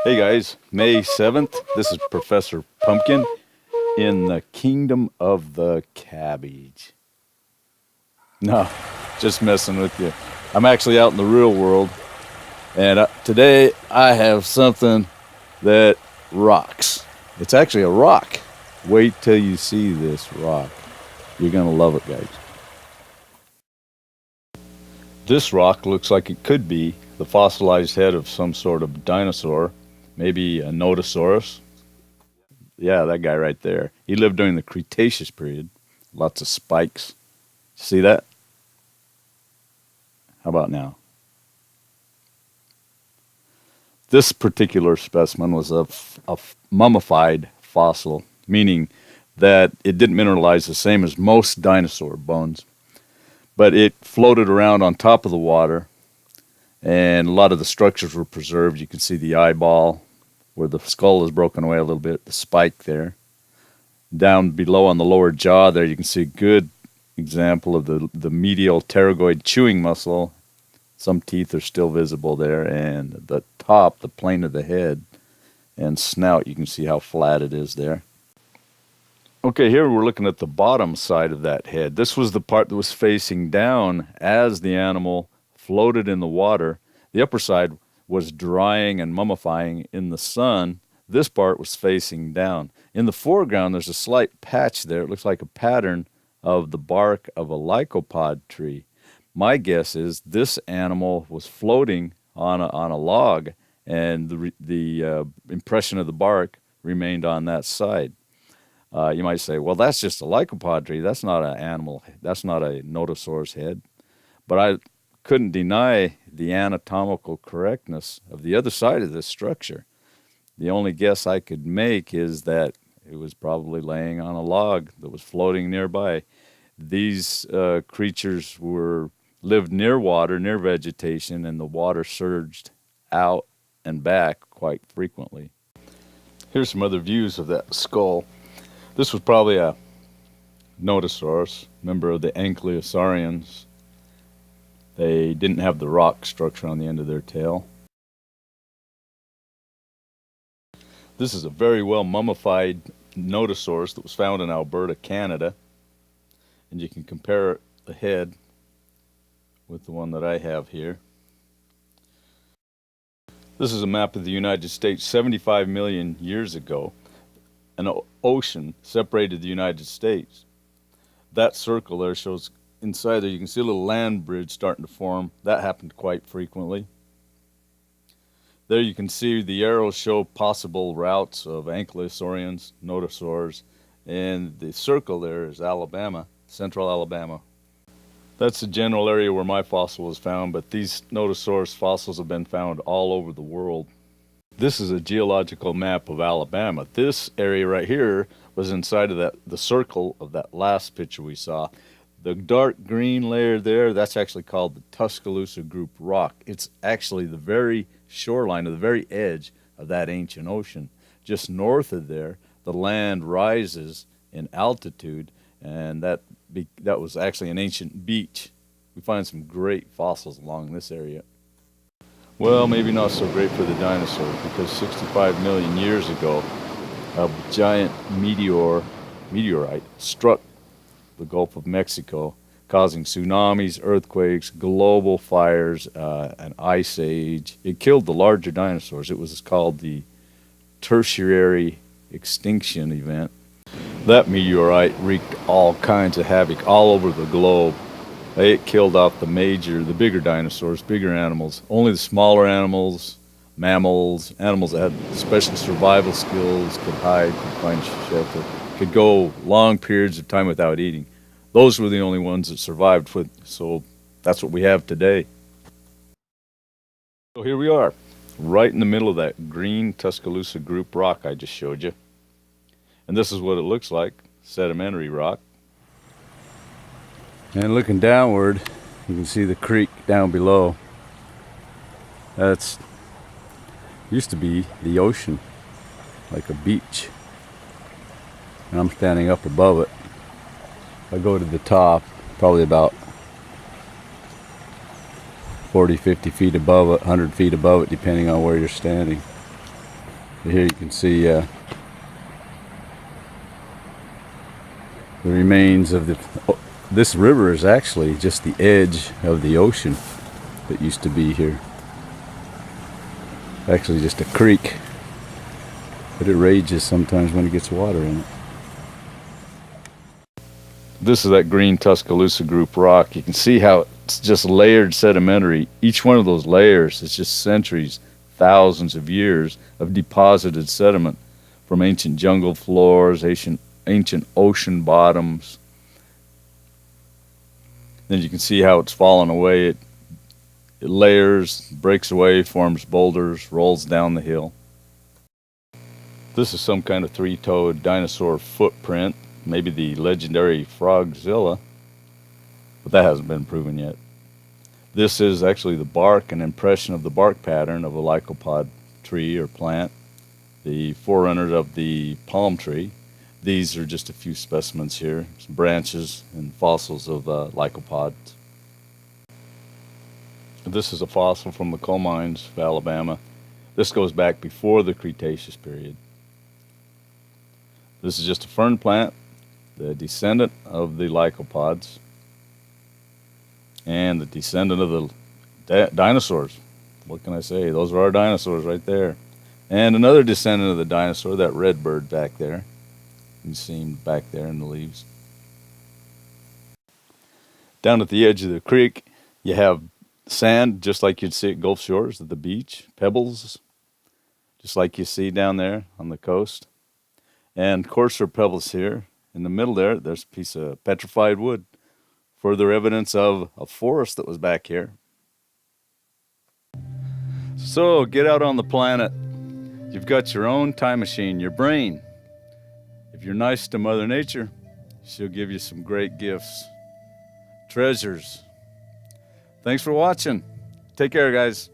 Hey guys, May 7th. This is Professor Pumpkin in the kingdom of the cabbage. No, just messing with you. I'm actually out in the real world, and today I have something that rocks. It's actually a rock. Wait till you see this rock. You're going to love it, guys. This rock looks like it could be the fossilized head of some sort of dinosaur, maybe a Nodosaurus. Yeah, that guy right there. He lived during the Cretaceous period. Lots of spikes. See that? How about now? This particular specimen was a mummified fossil, meaning that it didn't mineralize the same as most dinosaur bones, but it floated around on top of the water, and a lot of the structures were preserved. You can see the eyeball, where the skull is broken away a little bit, the spike there. Down below on the lower jaw there, you can see a good example of the medial pterygoid chewing muscle. Some teeth are still visible there, and the top, the plane of the head and snout, you can see how flat it is there. Okay, here we're looking at the bottom side of that head. This was the part that was facing down as the animal floated in the water. The upper side was drying and mummifying in the sun. This part was facing down. In the foreground, there's a slight patch there. It looks like a pattern of the bark of a lycopod tree. My guess is this animal was floating on a log, and the impression of the bark remained on that side. You might say, well, that's just a lycopod tree. That's not an animal. That's not a Nodosaurus head. But I couldn't deny the anatomical correctness of the other side of this structure. The only guess I could make is that it was probably laying on a log that was floating nearby. These creatures lived near water, near vegetation, and the water surged out and back quite frequently. Here's some other views of that skull. This was probably a Nodosaurus, member of the Ankylosaurians. They didn't have the rock structure on the end of their tail. This is a very well mummified Nodosaurus that was found in Alberta, Canada. And you can compare the head with the one that I have here. This is a map of the United States 75 million years ago. An ocean separated the United States. That circle there shows inside there, you can see a little land bridge starting to form. That happened quite frequently. There you can see the arrows show possible routes of Ankylosaurians, Nodosaurs, and the circle there is Alabama, central Alabama. That's the general area where my fossil was found, but these Nodosaurus fossils have been found all over the world. This is a geological map of Alabama. This area right here was inside of the circle of that last picture we saw. The dark green layer there, that's actually called the Tuscaloosa Group rock. It's actually the very shoreline, of the very edge of that ancient ocean. Just north of there, the land rises in altitude, and that was actually an ancient beach. We find some great fossils along this area. Well, maybe not so great for the dinosaurs, because 65 million years ago, a giant meteorite struck the Gulf of Mexico, causing tsunamis, earthquakes, global fires, an ice age. It killed the larger dinosaurs. It was called the tertiary extinction event. That meteorite wreaked all kinds of havoc all over the globe. It killed off the bigger dinosaurs, bigger animals. Only the smaller animals, mammals, animals that had special survival skills, could hide, could find shelter, could go long periods of time without eating. Those were the only ones that survived, so that's what we have today. So here we are, right in the middle of that green Tuscaloosa Group rock I just showed you. And this is what it looks like, sedimentary rock. And looking downward, you can see the creek down below. That's used to be the ocean, like a beach. And I'm standing up above it. If I go to the top, probably about 40, 50 feet above it, 100 feet above it, depending on where you're standing. Here you can see the remains of the... this river is actually just the edge of the ocean that used to be here. Actually just a creek, but it rages sometimes when it gets water in it. This is that green Tuscaloosa group rock. You can see how it's just layered sedimentary. Each one of those layers is just centuries, thousands of years of deposited sediment from ancient jungle floors, ancient ocean bottoms. Then you can see how it's fallen away. It layers, breaks away, forms boulders, rolls down the hill. This is some kind of three-toed dinosaur footprint, maybe the legendary Frogzilla, but that hasn't been proven yet. This is actually the bark, an impression of the bark pattern of a lycopod tree or plant, the forerunner of the palm tree. These are just a few specimens here, some branches and fossils of lycopods. This is a fossil from the coal mines of Alabama. This goes back before the Cretaceous period. This is just a fern plant, the descendant of the lycopods, and the descendant of the dinosaurs. What can I say? Those are our dinosaurs right there. And another descendant of the dinosaur, that red bird back there. You can see him back there in the leaves. Down at the edge of the creek, you have sand, just like you'd see at Gulf Shores at the beach. Pebbles, just like you see down there on the coast. And coarser pebbles here. In the middle there, there's a piece of petrified wood. Further evidence of a forest that was back here. So, get out on the planet. You've got your own time machine, your brain. If you're nice to Mother Nature, she'll give you some great gifts. Treasures. Thanks for watching. Take care, guys.